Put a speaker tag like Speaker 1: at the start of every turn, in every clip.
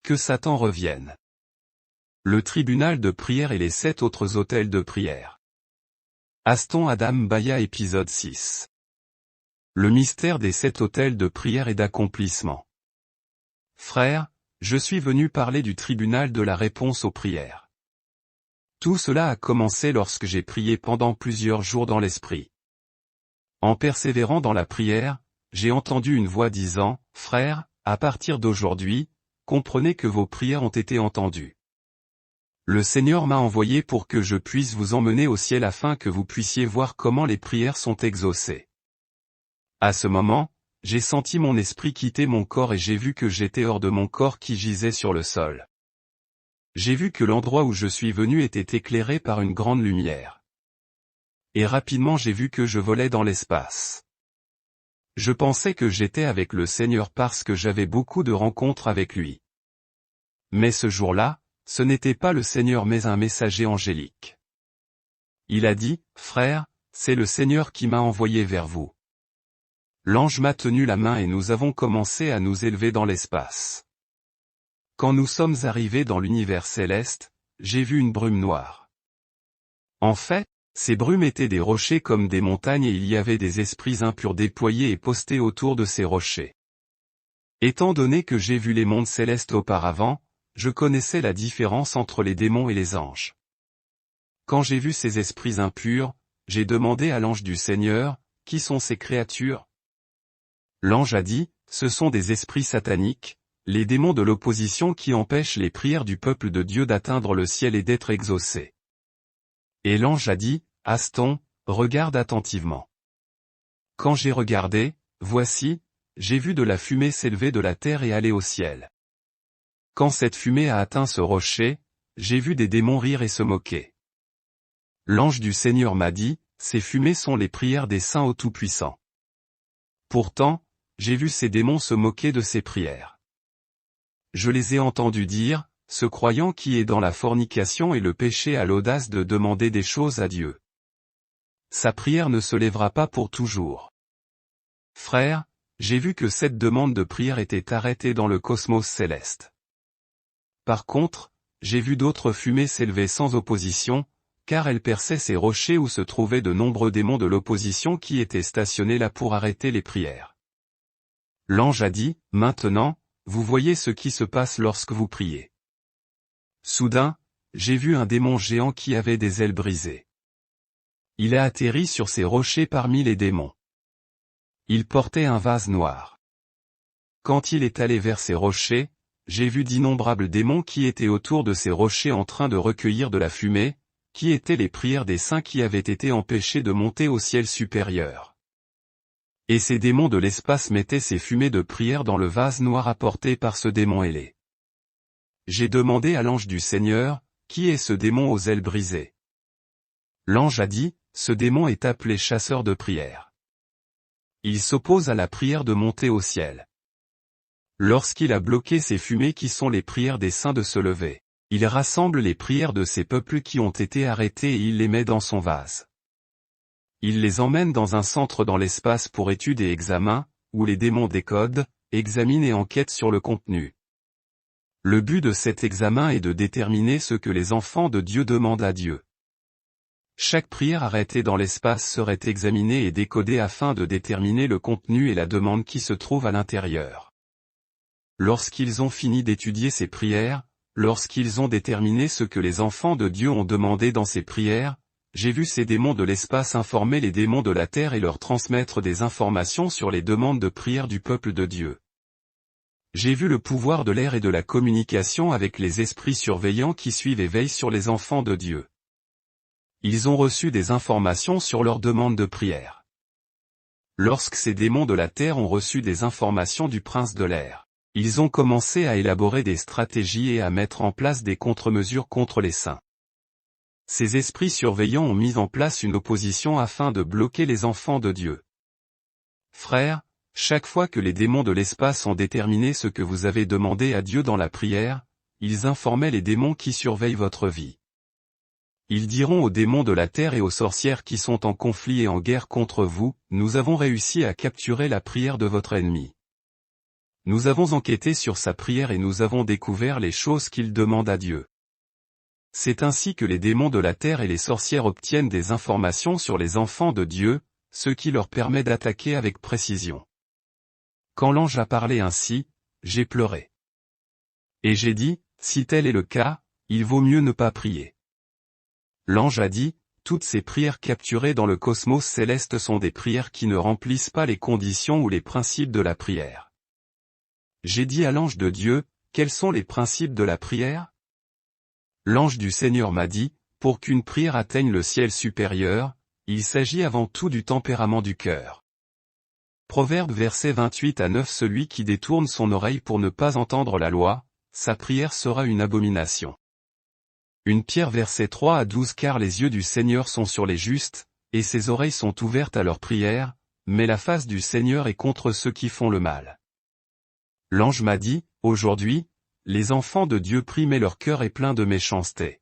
Speaker 1: que Satan revienne. Le tribunal de prière et les 7 autres autels de prière. Aston Adam Baya épisode 6. Le mystère des 7 autels de prière et d'accomplissement. Frères, je suis venu parler du tribunal de la réponse aux prières. Tout cela a commencé lorsque j'ai prié pendant plusieurs jours dans l'esprit. En persévérant dans la prière, j'ai entendu une voix disant, « Frères, à partir d'aujourd'hui, comprenez que vos prières ont été entendues. Le Seigneur m'a envoyé pour que je puisse vous emmener au ciel afin que vous puissiez voir comment les prières sont exaucées. » À ce moment, j'ai senti mon esprit quitter mon corps et j'ai vu que j'étais hors de mon corps qui gisait sur le sol. J'ai vu que l'endroit où je suis venu était éclairé par une grande lumière. Et rapidement j'ai vu que je volais dans l'espace. Je pensais que j'étais avec le Seigneur parce que j'avais beaucoup de rencontres avec lui. Mais ce jour-là, ce n'était pas le Seigneur mais un messager angélique. Il a dit, « Frère, c'est le Seigneur qui m'a envoyé vers vous. » L'ange m'a tenu la main et nous avons commencé à nous élever dans l'espace. Quand nous sommes arrivés dans l'univers céleste, j'ai vu une brume noire. En fait, ces brumes étaient des rochers comme des montagnes et il y avait des esprits impurs déployés et postés autour de ces rochers. Étant donné que j'ai vu les mondes célestes auparavant, je connaissais la différence entre les démons et les anges. Quand j'ai vu ces esprits impurs, j'ai demandé à l'ange du Seigneur, « Qui sont ces créatures ?» L'ange a dit, « Ce sont des esprits sataniques, les démons de l'opposition qui empêchent les prières du peuple de Dieu d'atteindre le ciel et d'être exaucées. » Et l'ange a dit, « Aston, regarde attentivement. » Quand j'ai regardé, voici, j'ai vu de la fumée s'élever de la terre et aller au ciel. Quand cette fumée a atteint ce rocher, j'ai vu des démons rire et se moquer. L'ange du Seigneur m'a dit, « Ces fumées sont les prières des saints au Tout-Puissant. » Pourtant, j'ai vu ces démons se moquer de ces prières. Je les ai entendus dire, « Ce croyant qui est dans la fornication et le péché a l'audace de demander des choses à Dieu. Sa prière ne se lèvera pas pour toujours. » Frères, j'ai vu que cette demande de prière était arrêtée dans le cosmos céleste. Par contre, j'ai vu d'autres fumées s'élever sans opposition, car elles perçaient ces rochers où se trouvaient de nombreux démons de l'opposition qui étaient stationnés là pour arrêter les prières. L'ange a dit, « Maintenant, vous voyez ce qui se passe lorsque vous priez. » Soudain, j'ai vu un démon géant qui avait des ailes brisées. Il a atterri sur ces rochers parmi les démons. Il portait un vase noir. Quand il est allé vers ces rochers, j'ai vu d'innombrables démons qui étaient autour de ces rochers en train de recueillir de la fumée, qui étaient les prières des saints qui avaient été empêchés de monter au ciel supérieur. Et ces démons de l'espace mettaient ces fumées de prière dans le vase noir apporté par ce démon ailé. J'ai demandé à l'ange du Seigneur, « Qui est ce démon aux ailes brisées ?» L'ange a dit, « Ce démon est appelé chasseur de prière. Il s'oppose à la prière de monter au ciel. Lorsqu'il a bloqué ces fumées qui sont les prières des saints de se lever, il rassemble les prières de ces peuples qui ont été arrêtés et il les met dans son vase. Il les emmène dans un centre dans l'espace pour étude et examen, où les démons décodent, examinent et enquêtent sur le contenu. Le but de cet examen est de déterminer ce que les enfants de Dieu demandent à Dieu. Chaque prière arrêtée dans l'espace serait examinée et décodée afin de déterminer le contenu et la demande qui se trouve à l'intérieur. Lorsqu'ils ont fini d'étudier ces prières, lorsqu'ils ont déterminé ce que les enfants de Dieu ont demandé dans ces prières, j'ai vu ces démons de l'espace informer les démons de la terre et leur transmettre des informations sur les demandes de prière du peuple de Dieu. J'ai vu le pouvoir de l'air et de la communication avec les esprits surveillants qui suivent et veillent sur les enfants de Dieu. Ils ont reçu des informations sur leurs demandes de prière. Lorsque ces démons de la terre ont reçu des informations du prince de l'air, ils ont commencé à élaborer des stratégies et à mettre en place des contre-mesures contre les saints. Ces esprits surveillants ont mis en place une opposition afin de bloquer les enfants de Dieu. Frères, chaque fois que les démons de l'espace ont déterminé ce que vous avez demandé à Dieu dans la prière, ils informaient les démons qui surveillent votre vie. Ils diront aux démons de la terre et aux sorcières qui sont en conflit et en guerre contre vous, « Nous avons réussi à capturer la prière de votre ennemi. Nous avons enquêté sur sa prière et nous avons découvert les choses qu'il demande à Dieu. C'est ainsi que les démons de la terre et les sorcières obtiennent des informations sur les enfants de Dieu, ce qui leur permet d'attaquer avec précision. Quand l'ange a parlé ainsi, j'ai pleuré. Et j'ai dit, si tel est le cas, il vaut mieux ne pas prier. L'ange a dit, toutes ces prières capturées dans le cosmos céleste sont des prières qui ne remplissent pas les conditions ou les principes de la prière. J'ai dit à l'ange de Dieu, quels sont les principes de la prière? L'ange du Seigneur m'a dit, pour qu'une prière atteigne le ciel supérieur, il s'agit avant tout du tempérament du cœur. Proverbe verset 28 à 9 Celui qui détourne son oreille pour ne pas entendre la loi, sa prière sera une abomination. Une Pierre verset 3 à 12 Car les yeux du Seigneur sont sur les justes, et ses oreilles sont ouvertes à leurs prières, mais la face du Seigneur est contre ceux qui font le mal. L'ange m'a dit, aujourd'hui, les enfants de Dieu prient mais leur cœur est plein de méchanceté.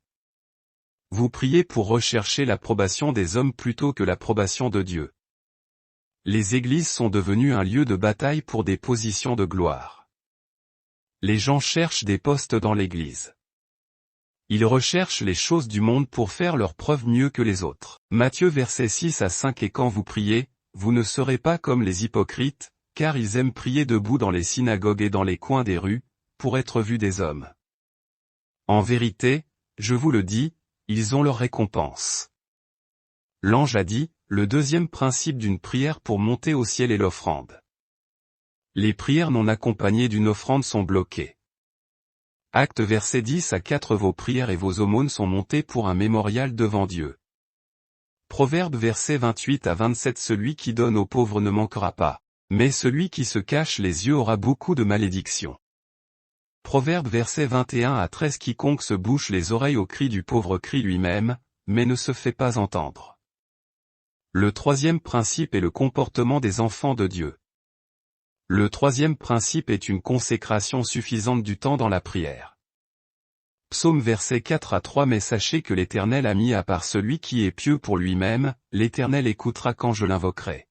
Speaker 1: Vous priez pour rechercher l'approbation des hommes plutôt que l'approbation de Dieu. Les églises sont devenues un lieu de bataille pour des positions de gloire. Les gens cherchent des postes dans l'église. Ils recherchent les choses du monde pour faire leurs preuves mieux que les autres. Matthieu versets 6 à 5 Et quand vous priez, vous ne serez pas comme les hypocrites, car ils aiment prier debout dans les synagogues et dans les coins des rues, pour être vus des hommes. En vérité, je vous le dis, ils ont leur récompense. L'ange a dit, le deuxième principe d'une prière pour monter au ciel est l'offrande. Les prières non accompagnées d'une offrande sont bloquées. Actes versets 10 à 4 Vos prières et vos aumônes sont montées pour un mémorial devant Dieu. Proverbe versets 28 à 27 Celui qui donne aux pauvres ne manquera pas, mais celui qui se cache les yeux aura beaucoup de malédictions. Proverbe versets 21 à 13 Quiconque se bouche les oreilles au cri du pauvre crie lui-même, mais ne se fait pas entendre. Le troisième principe est le comportement des enfants de Dieu. Le troisième principe est une consécration suffisante du temps dans la prière. Psaume verset 4 à 3 Mais sachez que l'Éternel a mis à part celui qui est pieux pour lui-même, l'Éternel écoutera quand je l'invoquerai.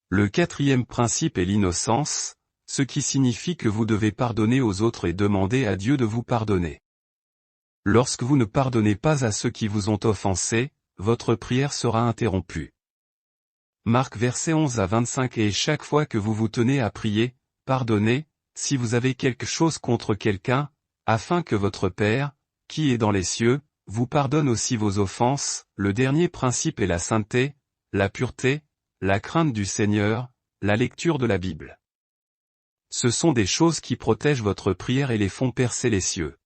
Speaker 1: Le quatrième principe est l'innocence, ce qui signifie que vous devez pardonner aux autres et demander à Dieu de vous pardonner. Lorsque vous ne pardonnez pas à ceux qui vous ont offensé, votre prière sera interrompue. Marc verset 11 à 25 Et chaque fois que vous vous tenez à prier, pardonnez, si vous avez quelque chose contre quelqu'un, afin que votre Père, qui est dans les cieux, vous pardonne aussi vos offenses. Le dernier principe est la sainteté, la pureté, la crainte du Seigneur, la lecture de la Bible. Ce sont des choses qui protègent votre prière et les font percer les cieux.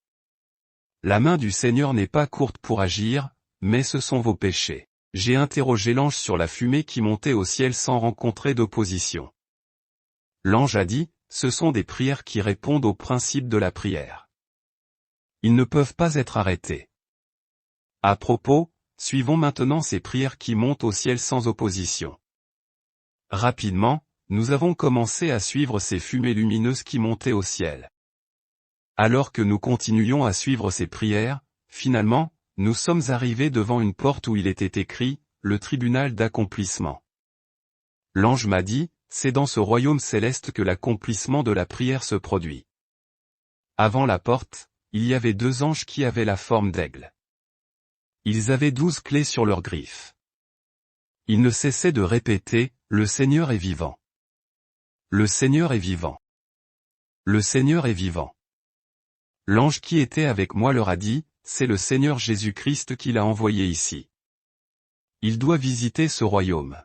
Speaker 1: La main du Seigneur n'est pas courte pour agir, mais ce sont vos péchés. J'ai interrogé l'ange sur la fumée qui montait au ciel sans rencontrer d'opposition. L'ange a dit, ce sont des prières qui répondent au principe de la prière. Ils ne peuvent pas être arrêtés. À propos, suivons maintenant ces prières qui montent au ciel sans opposition. Rapidement, nous avons commencé à suivre ces fumées lumineuses qui montaient au ciel. Alors que nous continuions à suivre ces prières, finalement, nous sommes arrivés devant une porte où il était écrit, le tribunal d'accomplissement. L'ange m'a dit, c'est dans ce royaume céleste que l'accomplissement de la prière se produit. Avant la porte, il y avait 2 anges qui avaient la forme d'aigle. Ils avaient 12 clés sur leurs griffes. Ils ne cessaient de répéter, le Seigneur est vivant. Le Seigneur est vivant. Le Seigneur est vivant. L'ange qui était avec moi leur a dit, c'est le Seigneur Jésus-Christ qui l'a envoyé ici. Il doit visiter ce royaume.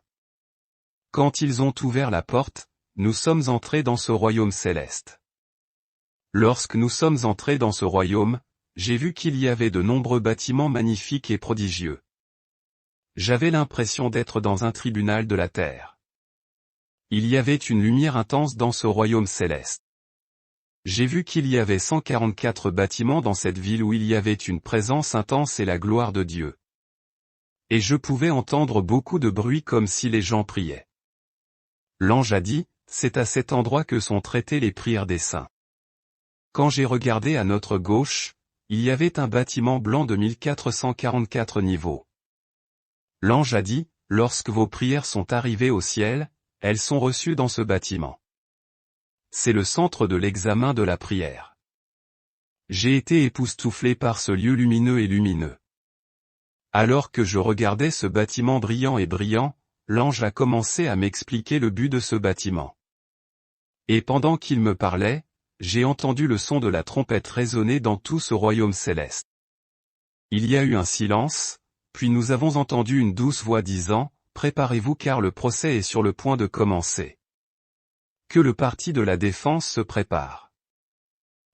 Speaker 1: Quand ils ont ouvert la porte, nous sommes entrés dans ce royaume céleste. Lorsque nous sommes entrés dans ce royaume, j'ai vu qu'il y avait de nombreux bâtiments magnifiques et prodigieux. J'avais l'impression d'être dans un tribunal de la terre. Il y avait une lumière intense dans ce royaume céleste. J'ai vu qu'il y avait 144 bâtiments dans cette ville où il y avait une présence intense et la gloire de Dieu. Et je pouvais entendre beaucoup de bruit comme si les gens priaient. L'ange a dit, c'est à cet endroit que sont traitées les prières des saints. Quand j'ai regardé à notre gauche, il y avait un bâtiment blanc de 1444 niveaux. L'ange a dit, lorsque vos prières sont arrivées au ciel, elles sont reçues dans ce bâtiment. C'est le centre de l'examen de la prière. J'ai été époustouflé par ce lieu lumineux et lumineux. Alors que je regardais ce bâtiment brillant et brillant, l'ange a commencé à m'expliquer le but de ce bâtiment. Et pendant qu'il me parlait, j'ai entendu le son de la trompette résonner dans tout ce royaume céleste. Il y a eu un silence, puis nous avons entendu une douce voix disant, « Préparez-vous car le procès est sur le point de commencer. » Que le parti de la défense se prépare.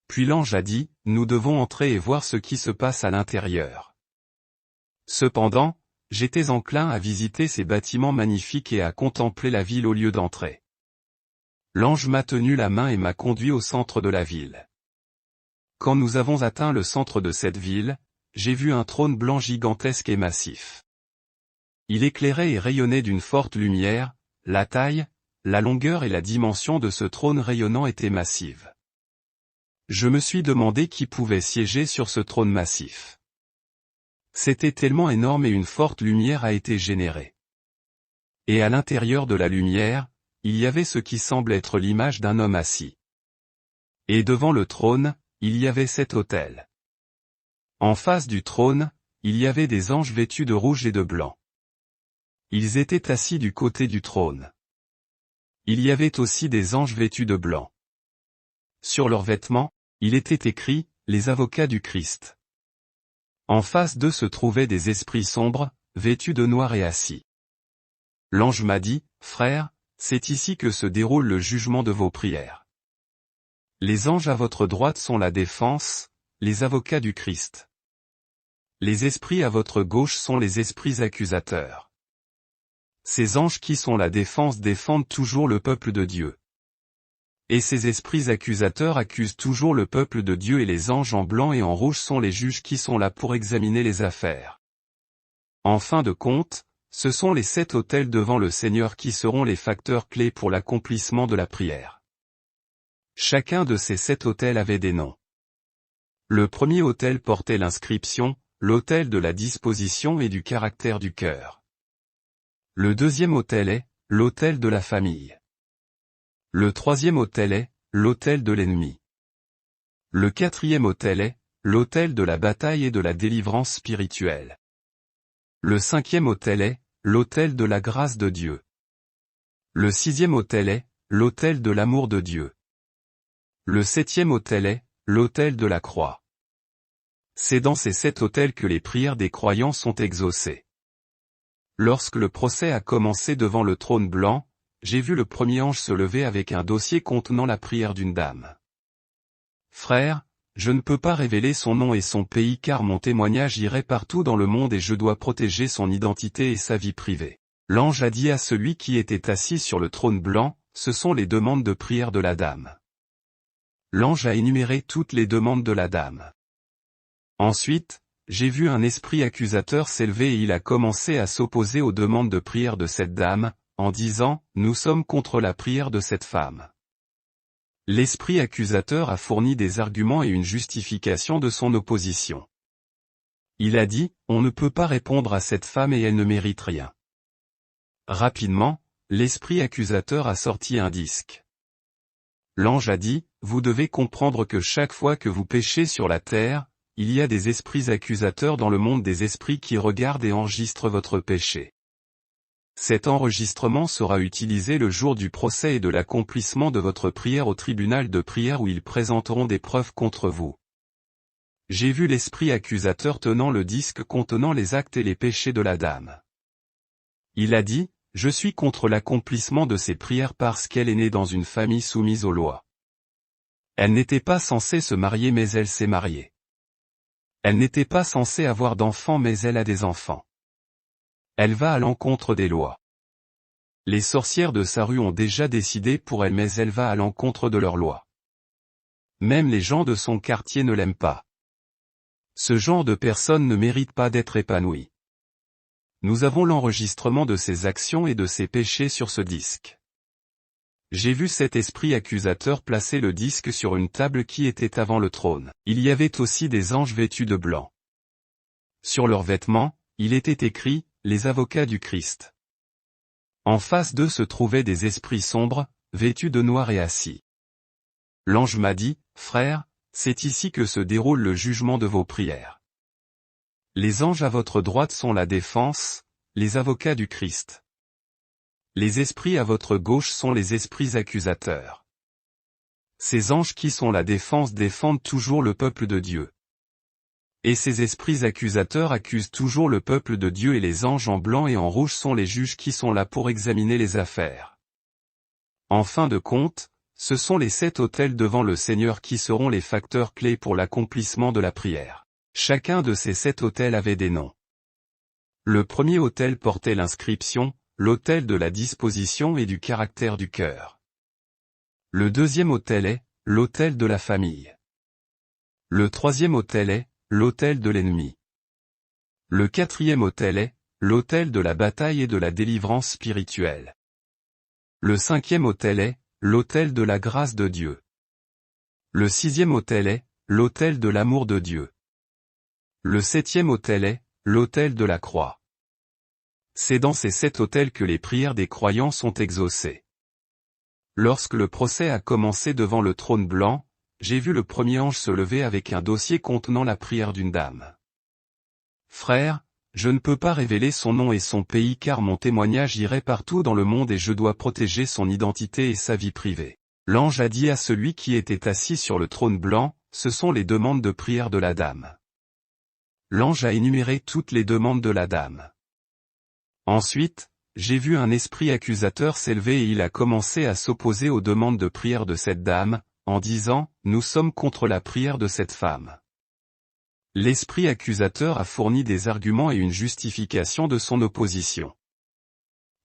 Speaker 1: Puis l'ange a dit, « Nous devons entrer et voir ce qui se passe à l'intérieur. » Cependant, j'étais enclin à visiter ces bâtiments magnifiques et à contempler la ville au lieu d'entrer. L'ange m'a tenu la main et m'a conduit au centre de la ville. Quand nous avons atteint le centre de cette ville, j'ai vu un trône blanc gigantesque et massif. Il éclairait et rayonnait d'une forte lumière, la taille, la longueur et la dimension de ce trône rayonnant étaient massives. Je me suis demandé qui pouvait siéger sur ce trône massif. C'était tellement énorme et une forte lumière a été générée. Et à l'intérieur de la lumière, il y avait ce qui semble être l'image d'un homme assis. Et devant le trône, il y avait 7 autels. En face du trône, il y avait des anges vêtus de rouge et de blanc. Ils étaient assis du côté du trône. Il y avait aussi des anges vêtus de blanc. Sur leurs vêtements, il était écrit, « Les avocats du Christ ». En face d'eux se trouvaient des esprits sombres, vêtus de noir et assis. L'ange m'a dit, « Frère, c'est ici que se déroule le jugement de vos prières. Les anges à votre droite sont la défense, les avocats du Christ. Les esprits à votre gauche sont les esprits accusateurs. Ces anges qui sont la défense défendent toujours le peuple de Dieu. Et ces esprits accusateurs accusent toujours le peuple de Dieu et les anges en blanc et en rouge sont les juges qui sont là pour examiner les affaires. En fin de compte, ce sont les 7 autels devant le Seigneur qui seront les facteurs clés pour l'accomplissement de la prière. Chacun de ces 7 autels avait des noms. Le premier autel portait l'inscription, l'autel de la disposition et du caractère du cœur. Le deuxième autel est, l'autel de la famille. Le troisième autel est, l'autel de l'ennemi. Le quatrième autel est, l'autel de la bataille et de la délivrance spirituelle. Le cinquième autel est, l'autel de la grâce de Dieu. Le sixième autel est, l'autel de l'amour de Dieu. Le septième autel est, l'autel de la croix. C'est dans ces 7 autels que les prières des croyants sont exaucées. Lorsque le procès a commencé devant le trône blanc, j'ai vu le premier ange se lever avec un dossier contenant la prière d'une dame. Frère, je ne peux pas révéler son nom et son pays car mon témoignage irait partout dans le monde et je dois protéger son identité et sa vie privée. L'ange a dit à celui qui était assis sur le trône blanc, ce sont les demandes de prière de la dame. L'ange a énuméré toutes les demandes de la dame. Ensuite, j'ai vu un esprit accusateur s'élever et il a commencé à s'opposer aux demandes de prière de cette dame, en disant, « Nous sommes contre la prière de cette femme. » L'esprit accusateur a fourni des arguments et une justification de son opposition. Il a dit, « On ne peut pas répondre à cette femme et elle ne mérite rien. » Rapidement, l'esprit accusateur a sorti un disque. L'ange a dit, « Vous devez comprendre que chaque fois que vous péchez sur la terre, il y a des esprits accusateurs dans le monde des esprits qui regardent et enregistrent votre péché. Cet enregistrement sera utilisé le jour du procès et de l'accomplissement de votre prière au tribunal de prière où ils présenteront des preuves contre vous. » J'ai vu l'esprit accusateur tenant le disque contenant les actes et les péchés de la dame. Il a dit, « Je suis contre l'accomplissement de ces prières parce qu'elle est née dans une famille soumise aux lois. Elle n'était pas censée se marier mais elle s'est mariée. Elle n'était pas censée avoir d'enfants mais elle a des enfants. Elle va à l'encontre des lois. Les sorcières de sa rue ont déjà décidé pour elle mais elle va à l'encontre de leurs lois. Même les gens de son quartier ne l'aiment pas. Ce genre de personne ne mérite pas d'être épanoui. Nous avons l'enregistrement de ses actions et de ses péchés sur ce disque. J'ai vu cet esprit accusateur placer le disque sur une table qui était avant le trône. Il y avait aussi des anges vêtus de blanc. Sur leurs vêtements, il était écrit, « Les avocats du Christ ». En face d'eux se trouvaient des esprits sombres, vêtus de noir et assis. L'ange m'a dit, frère, c'est ici que se déroule le jugement de vos prières. Les anges à votre droite sont la défense, les avocats du Christ. Les esprits à votre gauche sont les esprits accusateurs. Ces anges qui sont la défense défendent toujours le peuple de Dieu. Et ces esprits accusateurs accusent toujours le peuple de Dieu et les anges en blanc et en rouge sont les juges qui sont là pour examiner les affaires. En fin de compte, ce sont les 7 autels devant le Seigneur qui seront les facteurs clés pour l'accomplissement de la prière. Chacun de ces 7 autels avait des noms. Le premier autel portait l'inscription, l'autel de la disposition et du caractère du cœur. Le deuxième autel est, l'autel de la famille. Le troisième autel est, l'autel de l'ennemi. Le quatrième autel est, l'autel de la bataille et de la délivrance spirituelle. Le cinquième autel est, l'autel de la grâce de Dieu. Le sixième autel est, l'autel de l'amour de Dieu. Le septième autel est, l'autel de la croix. C'est dans ces 7 autels que les prières des croyants sont exaucées. Lorsque le procès a commencé devant le trône blanc, j'ai vu le premier ange se lever avec un dossier contenant la prière d'une dame. Frère, je ne peux pas révéler son nom et son pays car mon témoignage irait partout dans le monde et je dois protéger son identité et sa vie privée. L'ange a dit à celui qui était assis sur le trône blanc, ce sont les demandes de prière de la dame. L'ange a énuméré toutes les demandes de la dame. Ensuite, j'ai vu un esprit accusateur s'élever et il a commencé à s'opposer aux demandes de prière de cette dame, en disant, nous sommes contre la prière de cette femme. L'esprit accusateur a fourni des arguments et une justification de son opposition.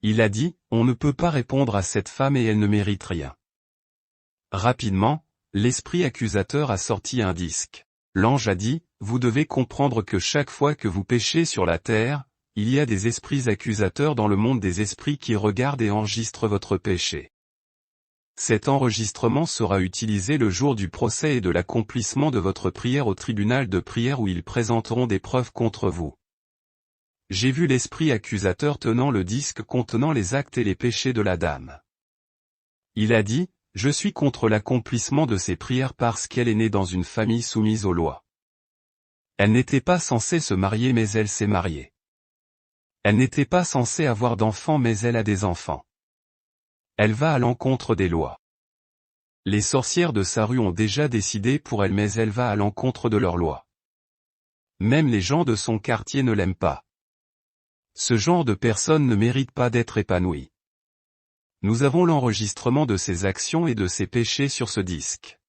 Speaker 1: Il a dit, on ne peut pas répondre à cette femme et elle ne mérite rien. Rapidement, l'esprit accusateur a sorti un disque. L'ange a dit, vous devez comprendre que chaque fois que vous péchez sur la terre, il y a des esprits accusateurs dans le monde des esprits qui regardent et enregistrent votre péché. Cet enregistrement sera utilisé le jour du procès et de l'accomplissement de votre prière au tribunal de prière où ils présenteront des preuves contre vous. J'ai vu l'esprit accusateur tenant le disque contenant les actes et les péchés de la dame. Il a dit, je suis contre l'accomplissement de ces prières parce qu'elle est née dans une famille soumise aux lois. Elle n'était pas censée se marier mais elle s'est mariée. Elle n'était pas censée avoir d'enfants mais elle a des enfants. Elle va à l'encontre des lois. Les sorcières de sa rue ont déjà décidé pour elle mais elle va à l'encontre de leurs lois. Même les gens de son quartier ne l'aiment pas. Ce genre de personne ne mérite pas d'être épanoui. Nous avons l'enregistrement de ses actions et de ses péchés sur ce disque.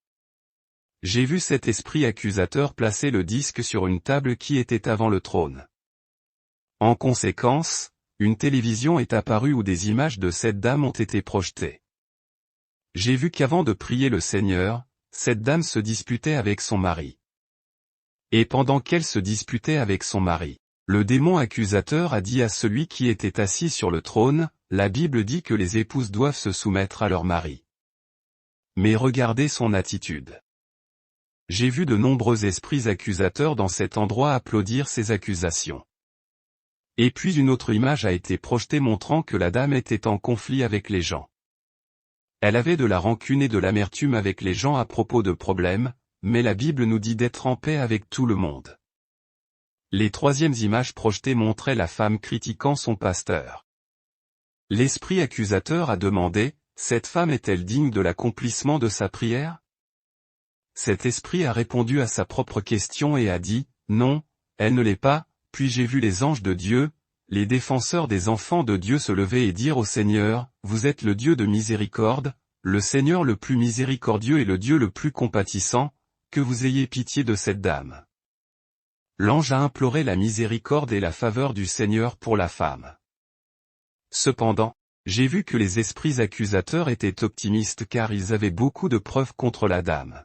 Speaker 1: J'ai vu cet esprit accusateur placer le disque sur une table qui était avant le trône. En conséquence, une télévision est apparue où des images de cette dame ont été projetées. J'ai vu qu'avant de prier le Seigneur, cette dame se disputait avec son mari. Et pendant qu'elle se disputait avec son mari, le démon accusateur a dit à celui qui était assis sur le trône, la Bible dit que les épouses doivent se soumettre à leur mari. Mais regardez son attitude. J'ai vu de nombreux esprits accusateurs dans cet endroit applaudir ces accusations. Et puis une autre image a été projetée montrant que la dame était en conflit avec les gens. Elle avait de la rancune et de l'amertume avec les gens à propos de problèmes, mais la Bible nous dit d'être en paix avec tout le monde. Les troisièmes images projetées montraient la femme critiquant son pasteur. L'esprit accusateur a demandé, cette femme est-elle digne de l'accomplissement de sa prière? Cet esprit a répondu à sa propre question et a dit, non, elle ne l'est pas, puis j'ai vu les anges de Dieu, les défenseurs des enfants de Dieu se lever et dire au Seigneur, vous êtes le Dieu de miséricorde, le Seigneur le plus miséricordieux et le Dieu le plus compatissant, que vous ayez pitié de cette dame. L'ange a imploré la miséricorde et la faveur du Seigneur pour la femme. Cependant, j'ai vu que les esprits accusateurs étaient optimistes car ils avaient beaucoup de preuves contre la dame.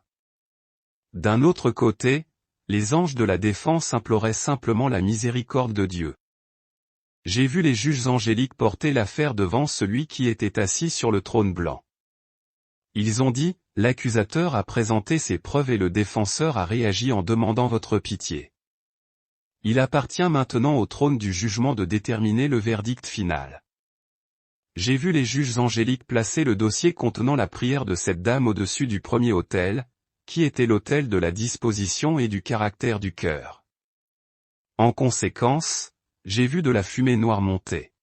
Speaker 1: D'un autre côté, les anges de la défense imploraient simplement la miséricorde de Dieu. J'ai vu les juges angéliques porter l'affaire devant celui qui était assis sur le trône blanc. Ils ont dit, l'accusateur a présenté ses preuves et le défenseur a réagi en demandant votre pitié. Il appartient maintenant au trône du jugement de déterminer le verdict final. j'ai vu les juges angéliques placer le dossier contenant la prière de cette dame au-dessus du premier autel, qui était l'autel de la disposition et du caractère du cœur. En conséquence, j'ai vu de la fumée noire monter.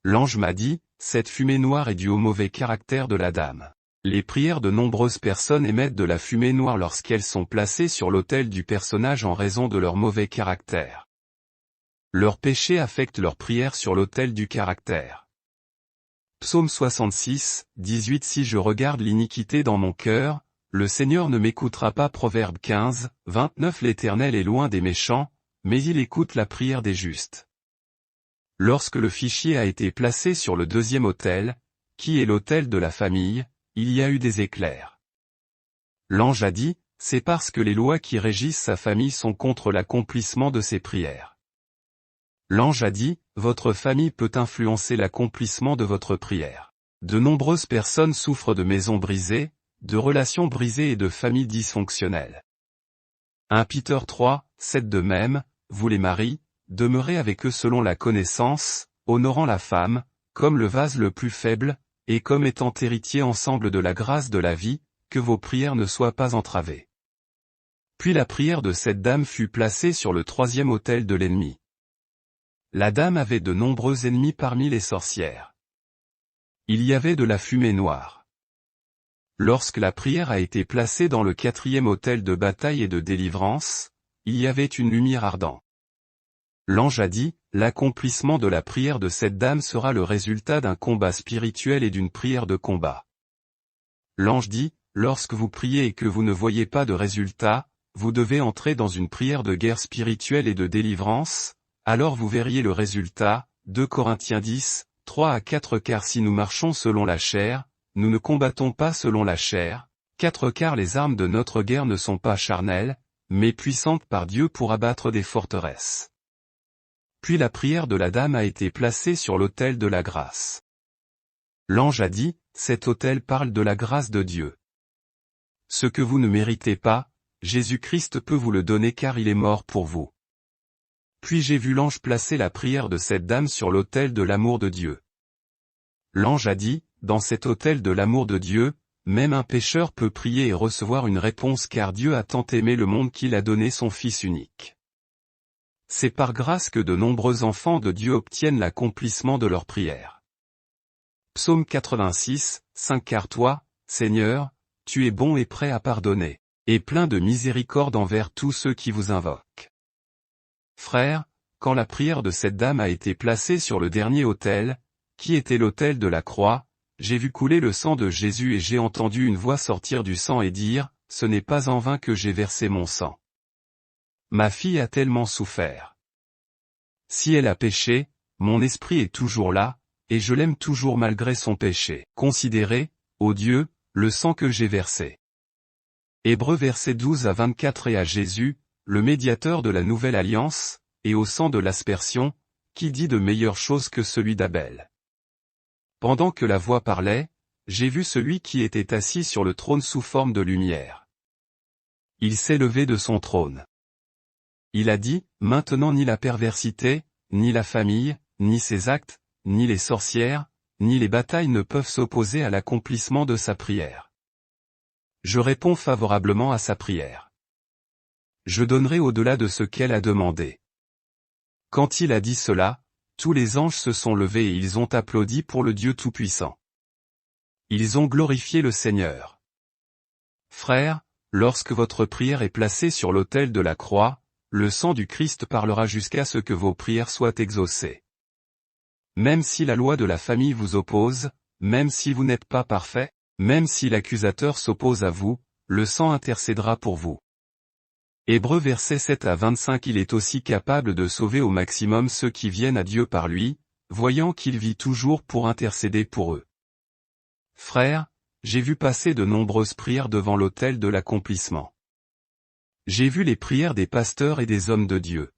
Speaker 1: L'ange m'a dit, cette fumée noire est due au mauvais caractère de la dame. Les prières de nombreuses personnes émettent de la fumée noire lorsqu'elles sont placées sur l'autel du personnage en raison de leur mauvais caractère. Leur péché affecte leur prière sur l'autel du caractère. Psaume 66, 18 Si je regarde l'iniquité dans mon cœur, le Seigneur ne m'écoutera pas. Proverbe 15, 29 L'Éternel est loin des méchants, mais il écoute la prière des justes. Lorsque le fichier a été placé sur le deuxième autel, qui est l'autel de la famille, il y a eu des éclairs. L'ange a dit, c'est parce que les lois qui régissent sa famille sont contre l'accomplissement de ses prières. L'ange a dit, votre famille peut influencer l'accomplissement de votre prière. De nombreuses personnes souffrent de maisons brisées, de relations brisées et de familles dysfonctionnelles. 1 Peter 3, 7 De même, vous les maris, demeurez avec eux selon la connaissance, honorant la femme, comme le vase le plus faible, et comme étant héritiers ensemble de la grâce de la vie, que vos prières ne soient pas entravées. Puis la prière de cette dame fut placée sur le troisième autel de l'ennemi. La dame avait de nombreux ennemis parmi les sorcières. Il y avait de la fumée noire. Lorsque la prière a été placée dans le quatrième autel de bataille et de délivrance, il y avait une lumière ardente. L'ange a dit, l'accomplissement de la prière de cette dame sera le résultat d'un combat spirituel et d'une prière de combat. L'ange dit, lorsque vous priez et que vous ne voyez pas de résultat, vous devez entrer dans une prière de guerre spirituelle et de délivrance, alors vous verriez le résultat. 2 Corinthiens 10, 3 à 4 Car si nous marchons selon la chair, nous ne combattons pas selon la chair. 4 Car les armes de notre guerre ne sont pas charnelles, mais puissantes par Dieu pour abattre des forteresses. Puis la prière de la dame a été placée sur l'autel de la grâce. L'ange a dit, cet autel parle de la grâce de Dieu. Ce que vous ne méritez pas, Jésus-Christ peut vous le donner car il est mort pour vous. Puis j'ai vu l'ange placer la prière de cette dame sur l'autel de l'amour de Dieu. L'ange a dit, dans cet autel de l'amour de Dieu, même un pécheur peut prier et recevoir une réponse car Dieu a tant aimé le monde qu'il a donné son Fils unique. C'est par grâce que de nombreux enfants de Dieu obtiennent l'accomplissement de leur prière. Psaume 86, 5 Car toi, Seigneur, tu es bon et prêt à pardonner, et plein de miséricorde envers tous ceux qui vous invoquent. Frères, quand la prière de cette dame a été placée sur le dernier autel, qui était l'autel de la croix, j'ai vu couler le sang de Jésus et j'ai entendu une voix sortir du sang et dire, ce n'est pas en vain que j'ai versé mon sang. Ma fille a tellement souffert. Si elle a péché, mon esprit est toujours là, et je l'aime toujours malgré son péché. Considérez, ô Dieu, le sang que j'ai versé. Hébreux versets 12 à 24 Et à Jésus, le médiateur de la nouvelle alliance, et au sang de l'aspersion, qui dit de meilleures choses que celui d'Abel. Pendant que la voix parlait, j'ai vu celui qui était assis sur le trône sous forme de lumière. Il s'est levé de son trône. Il a dit, maintenant ni la perversité, ni la famille, ni ses actes, ni les sorcières, ni les batailles ne peuvent s'opposer à l'accomplissement de sa prière. Je réponds favorablement à sa prière. Je donnerai au-delà de ce qu'elle a demandé. Quand il a dit cela, tous les anges se sont levés et ils ont applaudi pour le Dieu Tout-Puissant. Ils ont glorifié le Seigneur. Frères, lorsque votre prière est placée sur l'autel de la croix, le sang du Christ parlera jusqu'à ce que vos prières soient exaucées. Même si la loi de la famille vous oppose, même si vous n'êtes pas parfait, même si l'accusateur s'oppose à vous, le sang intercédera pour vous. Hébreux versets 7 à 25 Il est aussi capable de sauver au maximum ceux qui viennent à Dieu par lui, voyant qu'il vit toujours pour intercéder pour eux. Frères, j'ai vu passer de nombreuses prières devant l'autel de l'accomplissement. J'ai vu les prières des pasteurs et des hommes de Dieu.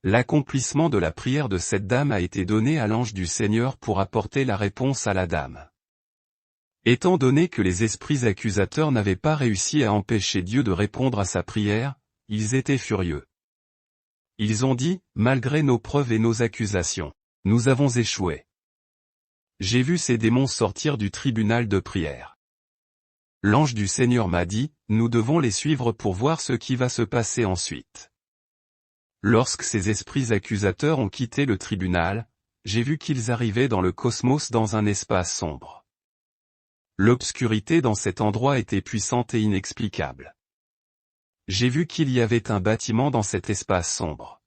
Speaker 1: L'accomplissement de la prière de cette dame a été donné à l'ange du Seigneur pour apporter la réponse à la dame. Étant donné que les esprits accusateurs n'avaient pas réussi à empêcher Dieu de répondre à sa prière, ils étaient furieux. Ils ont dit, malgré nos preuves et nos accusations, nous avons échoué. J'ai vu ces démons sortir du tribunal de prière. L'ange du Seigneur m'a dit, nous devons les suivre pour voir ce qui va se passer ensuite. Lorsque ces esprits accusateurs ont quitté le tribunal, j'ai vu qu'ils arrivaient dans le cosmos dans un espace sombre. L'obscurité dans cet endroit était puissante et inexplicable. J'ai vu qu'il y avait un bâtiment dans cet espace sombre.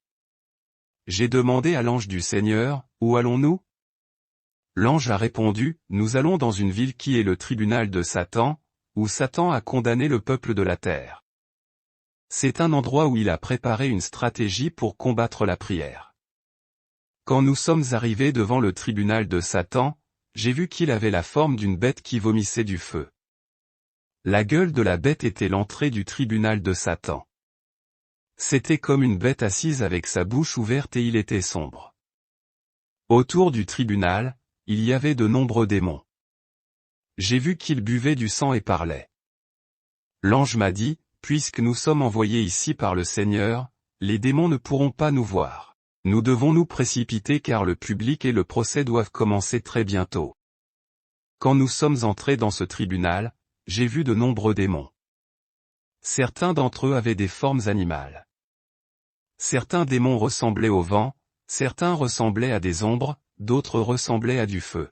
Speaker 1: J'ai demandé à l'ange du Seigneur, où allons-nous? L'ange a répondu, nous allons dans une ville qui est le tribunal de Satan, où Satan a condamné le peuple de la terre. C'est un endroit où il a préparé une stratégie pour combattre la prière. Quand nous sommes arrivés devant le tribunal de Satan, j'ai vu qu'il avait la forme d'une bête qui vomissait du feu. La gueule de la bête était l'entrée du tribunal de Satan. C'était comme une bête assise avec sa bouche ouverte et il était sombre. Autour du tribunal, il y avait de nombreux démons. J'ai vu qu'ils buvaient du sang et parlaient. L'ange m'a dit, puisque nous sommes envoyés ici par le Seigneur, les démons ne pourront pas nous voir. Nous devons nous précipiter car le public et le procès doivent commencer très bientôt. Quand nous sommes entrés dans ce tribunal, j'ai vu de nombreux démons. Certains d'entre eux avaient des formes animales. Certains démons ressemblaient au vent, certains ressemblaient à des ombres, d'autres ressemblaient à du feu.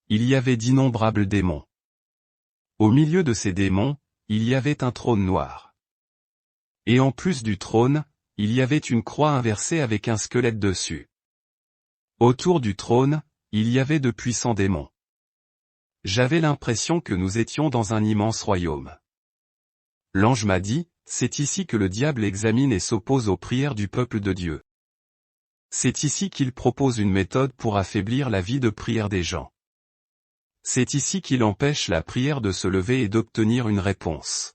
Speaker 1: Il y avait d'innombrables démons. Au milieu de ces démons, il y avait un trône noir. Et en plus du trône, il y avait une croix inversée avec un squelette dessus. Autour du trône, il y avait de puissants démons. J'avais l'impression que nous étions dans un immense royaume. L'ange m'a dit, c'est ici que le diable examine et s'oppose aux prières du peuple de Dieu. C'est ici qu'il propose une méthode pour affaiblir la vie de prière des gens. C'est ici qu'il empêche la prière de se lever et d'obtenir une réponse.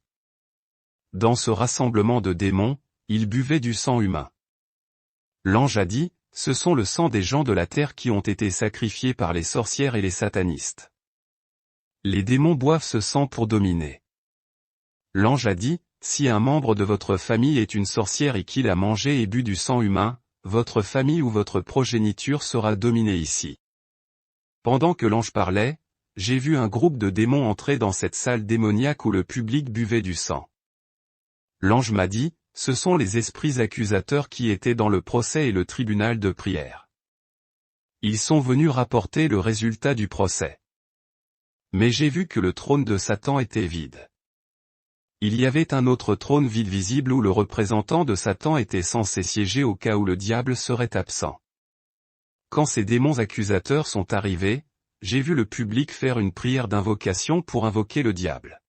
Speaker 1: Dans ce rassemblement de démons, ils buvaient du sang humain. L'ange a dit, ce sont le sang des gens de la terre qui ont été sacrifiés par les sorcières et les satanistes. Les démons boivent ce sang pour dominer. L'ange a dit, si un membre de votre famille est une sorcière et qu'il a mangé et bu du sang humain, votre famille ou votre progéniture sera dominée ici. Pendant que l'ange parlait, j'ai vu un groupe de démons entrer dans cette salle démoniaque où le public buvait du sang. L'ange m'a dit, ce sont les esprits accusateurs qui étaient dans le procès et le tribunal de prière. Ils sont venus rapporter le résultat du procès. Mais j'ai vu que le trône de Satan était vide. Il y avait un autre trône vide visible où le représentant de Satan était censé siéger au cas où le diable serait absent. Quand ces démons accusateurs sont arrivés, j'ai vu le public faire une prière d'invocation pour invoquer le diable.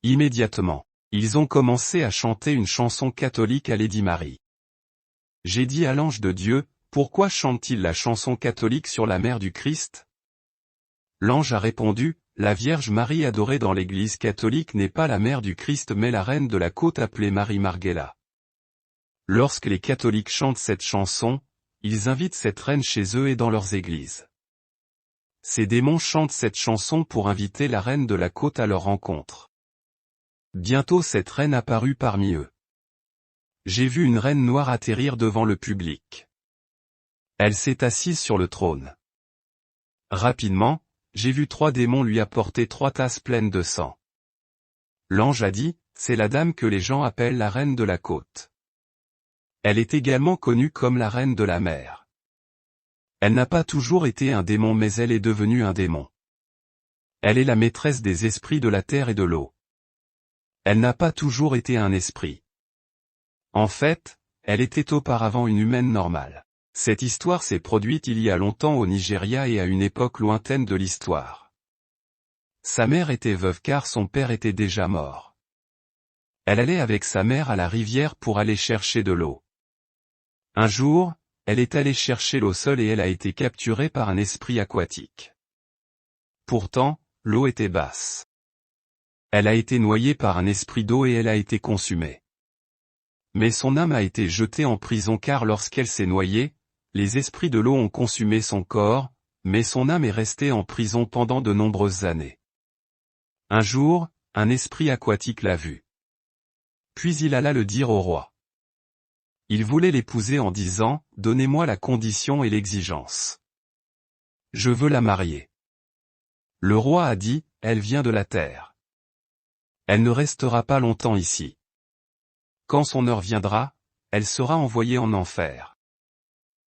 Speaker 1: Immédiatement, ils ont commencé à chanter une chanson catholique à Lady Mary. J'ai dit à l'ange de Dieu, pourquoi chante-t-il la chanson catholique sur la mère du Christ? L'ange a répondu, la Vierge Marie adorée dans l'Église catholique n'est pas la mère du Christ mais la reine de la côte appelée Marie Marghella. Lorsque les catholiques chantent cette chanson, ils invitent cette reine chez eux et dans leurs églises. Ces démons chantent cette chanson pour inviter la reine de la côte à leur rencontre. Bientôt cette reine apparut parmi eux. J'ai vu une reine noire atterrir devant le public. Elle s'est assise sur le trône. Rapidement, j'ai vu 3 démons lui apporter 3 tasses pleines de sang. L'ange a dit, c'est la dame que les gens appellent la reine de la côte. Elle est également connue comme la reine de la mer. Elle n'a pas toujours été un démon mais elle est devenue un démon. Elle est la maîtresse des esprits de la terre et de l'eau. Elle n'a pas toujours été un esprit. En fait, elle était auparavant une humaine normale. Cette histoire s'est produite il y a longtemps au Nigeria et à une époque lointaine de l'histoire. Sa mère était veuve car son père était déjà mort. Elle allait avec sa mère à la rivière pour aller chercher de l'eau. Un jour, elle est allée chercher l'eau seule et elle a été capturée par un esprit aquatique. Pourtant, l'eau était basse. Elle a été noyée par un esprit d'eau et elle a été consumée. Mais son âme a été jetée en prison car lorsqu'elle s'est noyée, les esprits de l'eau ont consumé son corps, mais son âme est restée en prison pendant de nombreuses années. Un jour, un esprit aquatique l'a vue. Puis il alla le dire au roi. Il voulait l'épouser en disant, donnez-moi la condition et l'exigence. Je veux la marier. Le roi a dit, elle vient de la terre. Elle ne restera pas longtemps ici. Quand son heure viendra, elle sera envoyée en enfer.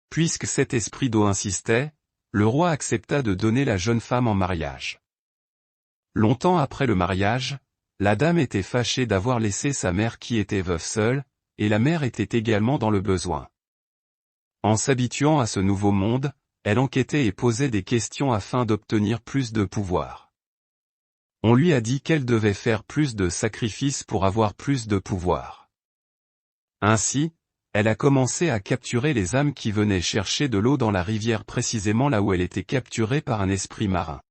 Speaker 1: Puisque cet esprit d'eau insistait, le roi accepta de donner la jeune femme en mariage. Longtemps après le mariage, la dame était fâchée d'avoir laissé sa mère qui était veuve seule, et la mère était également dans le besoin. En s'habituant à ce nouveau monde, elle enquêtait et posait des questions afin d'obtenir plus de pouvoir. On lui a dit qu'elle devait faire plus de sacrifices pour avoir plus de pouvoir. Ainsi, elle a commencé à capturer les âmes qui venaient chercher de l'eau dans la rivière précisément là où elle était capturée par un esprit marin.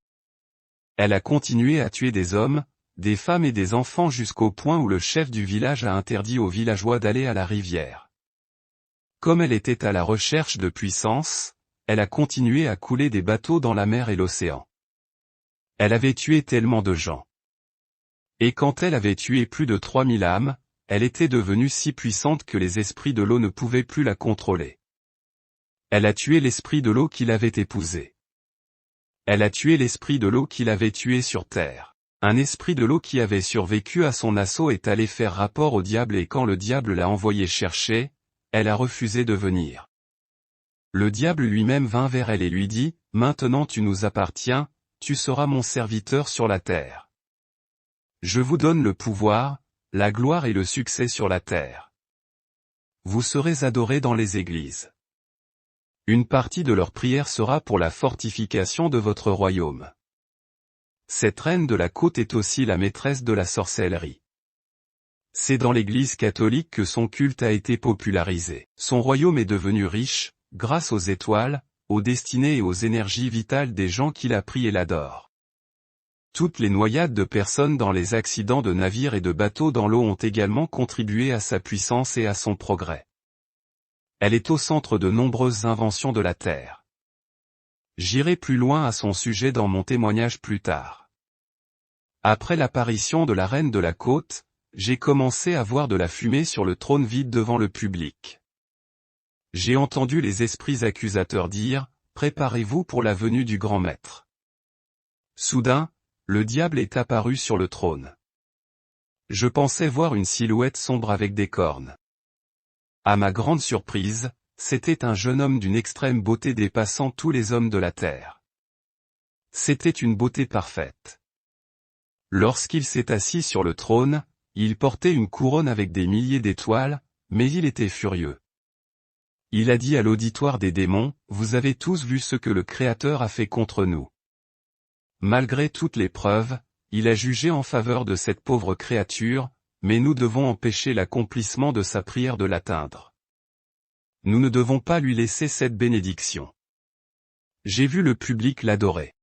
Speaker 1: Elle a continué à tuer des hommes, des femmes et des enfants jusqu'au point où le chef du village a interdit aux villageois d'aller à la rivière. Comme elle était à la recherche de puissance, elle a continué à couler des bateaux dans la mer et l'océan. Elle avait tué tellement de gens. Et quand elle avait tué plus de 3000 âmes, elle était devenue si puissante que les esprits de l'eau ne pouvaient plus la contrôler. Elle a tué l'esprit de l'eau qui l'avait épousée. Elle a tué l'esprit de l'eau qui l'avait tuée sur terre. Un esprit de l'eau qui avait survécu à son assaut est allé faire rapport au diable et quand le diable l'a envoyé chercher, elle a refusé de venir. Le diable lui-même vint vers elle et lui dit, « Maintenant tu nous appartiens, tu seras mon serviteur sur la terre. Je vous donne le pouvoir, la gloire et le succès sur la terre. Vous serez adorés dans les églises. Une partie de leur prière sera pour la fortification de votre royaume. » Cette reine de la côte est aussi la maîtresse de la sorcellerie. C'est dans l'Église catholique que son culte a été popularisé. Son royaume est devenu riche, grâce aux étoiles, aux destinées et aux énergies vitales des gens qui la prient et l'adorent. Toutes les noyades de personnes dans les accidents de navires et de bateaux dans l'eau ont également contribué à sa puissance et à son progrès. Elle est au centre de nombreuses inventions de la Terre. J'irai plus loin à son sujet dans mon témoignage plus tard. Après l'apparition de la reine de la côte, j'ai commencé à voir de la fumée sur le trône vide devant le public. J'ai entendu les esprits accusateurs dire, « Préparez-vous pour la venue du grand maître. » Soudain, le diable est apparu sur le trône. Je pensais voir une silhouette sombre avec des cornes. À ma grande surprise, c'était un jeune homme d'une extrême beauté dépassant tous les hommes de la terre. C'était une beauté parfaite. Lorsqu'il s'est assis sur le trône, il portait une couronne avec des milliers d'étoiles, mais il était furieux. Il a dit à l'auditoire des démons, « Vous avez tous vu ce que le Créateur a fait contre nous. » Malgré toutes les preuves, il a jugé en faveur de cette pauvre créature, mais nous devons empêcher l'accomplissement de sa prière de l'atteindre. Nous ne devons pas lui laisser cette bénédiction. J'ai vu le public l'adorer.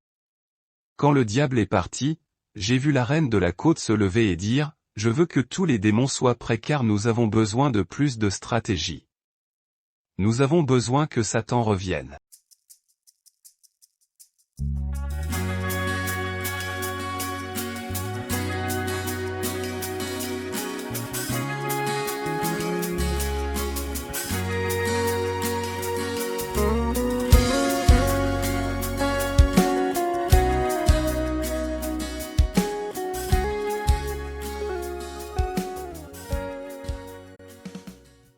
Speaker 1: Quand le diable est parti, j'ai vu la reine de la côte se lever et dire, « Je veux que tous les démons soient prêts car nous avons besoin de plus de stratégie. Nous avons besoin que Satan revienne. »